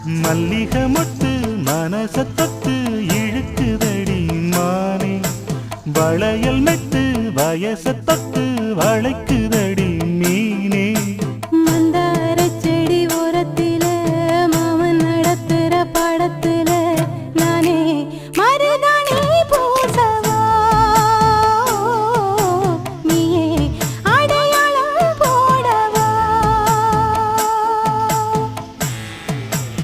மல்லிகை மொட்டு மனச தொட்டு இழுக்குதடி மானே வளையல் மெட்டு வயச தொட்டு வளைக்கு